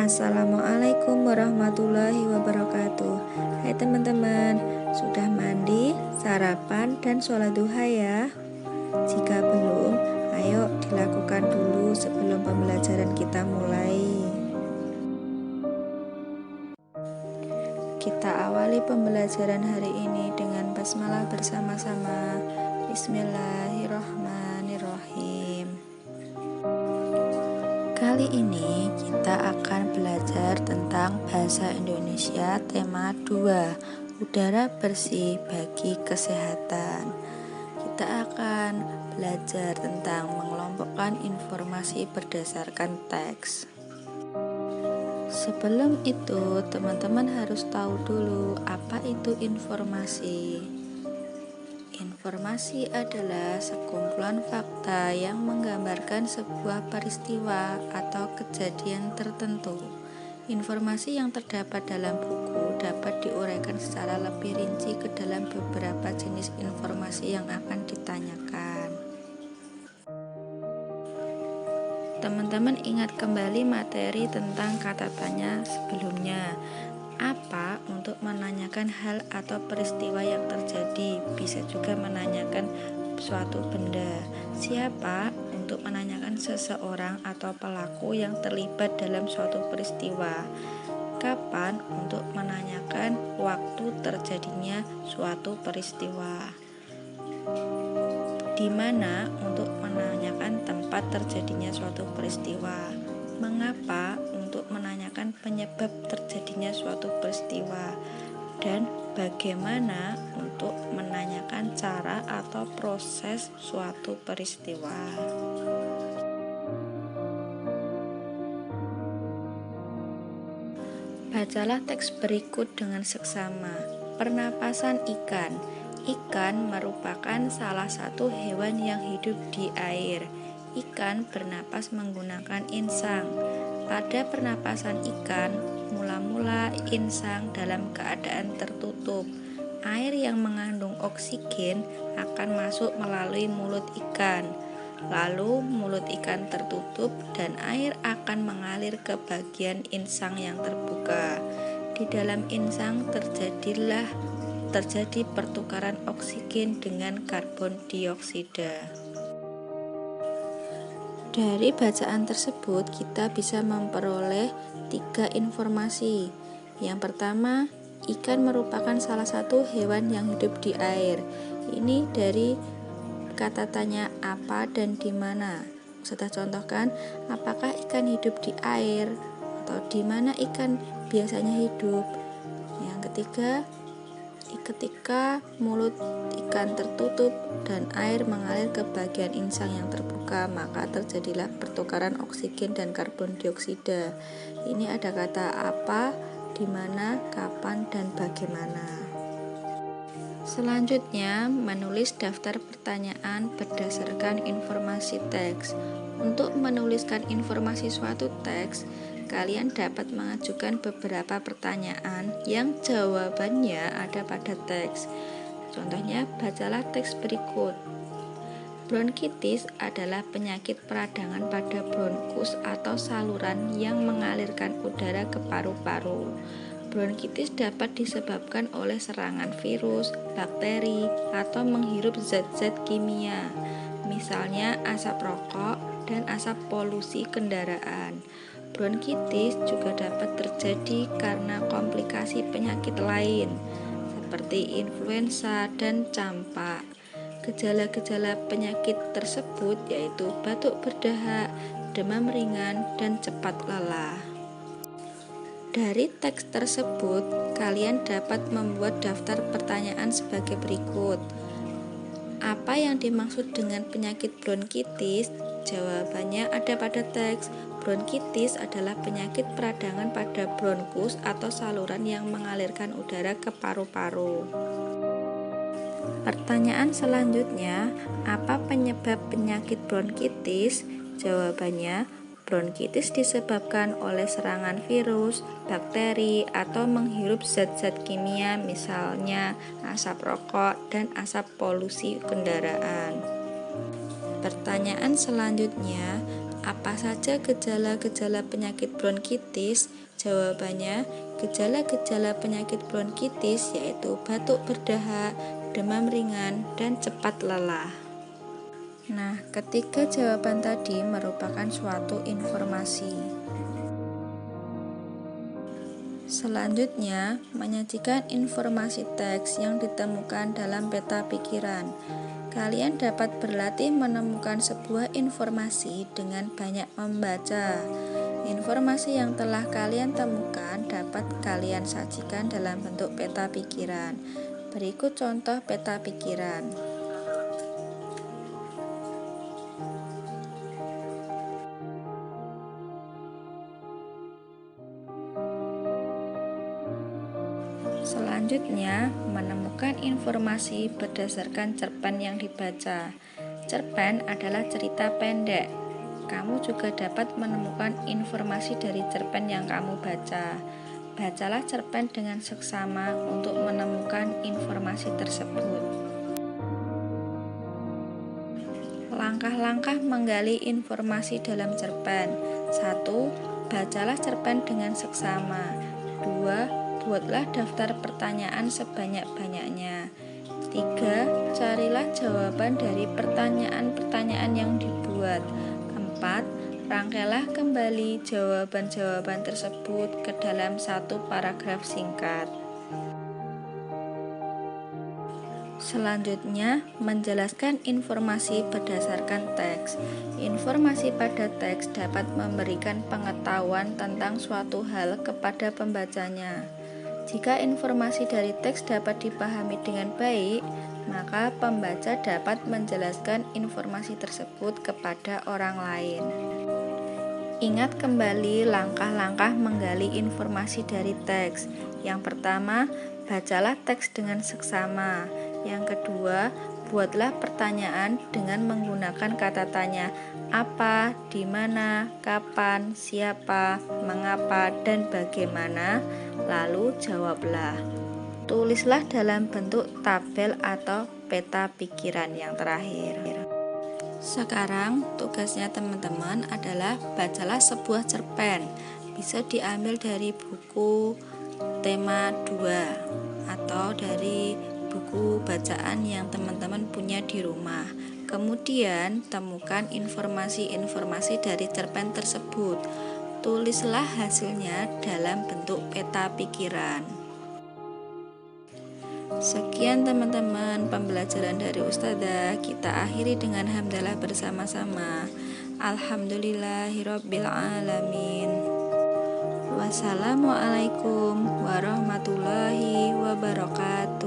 Assalamualaikum warahmatullahi wabarakatuh. Hai teman-teman, sudah mandi, sarapan, dan sholat duha ya? Jika belum, ayo dilakukan dulu sebelum pembelajaran kita mulai. Kita awali pembelajaran hari ini dengan basmalah bersama-sama. Bismillahirrahmanirrahim. Kali ini kita akan belajar tentang bahasa Indonesia tema 2, udara bersih bagi kesehatan. Kita akan belajar tentang mengelompokkan informasi berdasarkan teks. Sebelum itu, teman-teman harus tahu dulu apa itu informasi. Informasi adalah sekumpulan fakta yang menggambarkan sebuah peristiwa atau kejadian tertentu. Informasi yang terdapat dalam buku dapat diuraikan secara lebih rinci ke dalam beberapa jenis informasi yang akan ditanyakan. Teman-teman ingat kembali materi tentang kata tanya sebelumnya. Apa untuk menanyakan hal atau peristiwa yang terjadi, bisa juga menanyakan suatu benda. Siapa untuk menanyakan seseorang atau pelaku yang terlibat dalam suatu peristiwa. Kapan untuk menanyakan waktu terjadinya suatu peristiwa. Di mana untuk menanyakan tempat terjadinya suatu peristiwa. Mengapa untuk menanyakan penyebab terjadinya suatu peristiwa, dan bagaimana untuk menanyakan cara atau proses suatu peristiwa. Bacalah teks berikut dengan seksama. Pernapasan ikan. Ikan merupakan salah satu hewan yang hidup di air. Ikan bernapas menggunakan insang. Pada pernapasan ikan, mula-mula insang dalam keadaan tertutup. Air yang mengandung oksigen akan masuk melalui mulut ikan. Lalu mulut ikan tertutup dan air akan mengalir ke bagian insang yang terbuka. Di dalam insang terjadi pertukaran oksigen dengan karbon dioksida. Dari bacaan tersebut kita bisa memperoleh 3 informasi. Yang pertama, ikan merupakan salah satu hewan yang hidup di air. Ini dari kata tanya apa dan di mana. Sudah contohkan, apakah ikan hidup di air atau di mana ikan biasanya hidup. Yang ketiga, ketika mulut ikan tertutup dan air mengalir ke bagian insang yang terbuka, maka terjadilah pertukaran oksigen dan karbon dioksida. Ini ada kata apa, di mana, kapan, dan bagaimana. Selanjutnya, menulis daftar pertanyaan berdasarkan informasi teks. Untuk menuliskan informasi suatu teks, kalian dapat mengajukan beberapa pertanyaan yang jawabannya ada pada teks. Contohnya, bacalah teks berikut. Bronkitis adalah penyakit peradangan pada bronkus atau saluran yang mengalirkan udara ke paru-paru. Bronkitis dapat disebabkan oleh serangan virus, bakteri, atau menghirup zat-zat kimia, misalnya asap rokok dan asap polusi kendaraan. Bronkitis juga dapat terjadi karena komplikasi penyakit lain, seperti influenza dan campak. Gejala-gejala penyakit tersebut yaitu batuk berdahak, demam ringan, dan cepat lelah. Dari teks tersebut, kalian dapat membuat daftar pertanyaan sebagai berikut. Apa yang dimaksud dengan penyakit bronkitis? Jawabannya ada pada teks. Bronkitis adalah penyakit peradangan pada bronkus atau saluran yang mengalirkan udara ke paru-paru. Pertanyaan selanjutnya, apa penyebab penyakit bronkitis? Jawabannya, bronkitis disebabkan oleh serangan virus, bakteri, atau menghirup zat-zat kimia, misalnya asap rokok dan asap polusi kendaraan. Pertanyaan selanjutnya, Apa saja gejala-gejala penyakit bronkitis? Jawabannya, gejala-gejala penyakit bronkitis yaitu batuk berdahak, demam ringan, dan cepat lelah. Nah, ketiga jawaban tadi merupakan suatu informasi. Selanjutnya, menyajikan informasi teks yang ditemukan dalam peta pikiran. Kalian dapat berlatih menemukan sebuah informasi dengan banyak membaca. Informasi yang telah kalian temukan dapat kalian sajikan dalam bentuk peta pikiran. Berikut contoh peta pikiran. Selanjutnya, menemukan informasi berdasarkan cerpen yang dibaca. Cerpen adalah cerita pendek. Kamu juga dapat menemukan informasi dari cerpen yang kamu baca. Bacalah cerpen dengan seksama untuk menemukan informasi tersebut. Langkah-langkah menggali informasi dalam cerpen. 1. Bacalah cerpen dengan seksama. 2. Buatlah daftar pertanyaan sebanyak-banyaknya. 3. Carilah jawaban dari pertanyaan-pertanyaan yang dibuat. 4. Rangkailah kembali jawaban-jawaban tersebut ke dalam satu paragraf singkat. Selanjutnya, menjelaskan informasi berdasarkan teks. Informasi pada teks dapat memberikan pengetahuan tentang suatu hal kepada pembacanya. Jika informasi dari teks dapat dipahami dengan baik, maka pembaca dapat menjelaskan informasi tersebut kepada orang lain. Ingat kembali langkah-langkah menggali informasi dari teks. Yang pertama, bacalah teks dengan seksama. Yang kedua, buatlah pertanyaan dengan menggunakan kata tanya apa, di mana, kapan, siapa, mengapa, dan bagaimana. Lalu jawablah. Tulislah dalam bentuk tabel atau peta pikiran yang terakhir. Sekarang tugasnya teman-teman adalah bacalah sebuah cerpen. Bisa diambil dari buku tema 2 atau dari buku bacaan yang teman-teman punya di rumah. Kemudian temukan informasi-informasi dari cerpen tersebut. Tulislah hasilnya dalam bentuk peta pikiran. Sekian teman-teman pembelajaran dari Ustazah. Kita akhiri dengan hamdalah bersama-sama. Alhamdulillahirabbil alamin. Wassalamualaikum warahmatullahi wabarakatuh.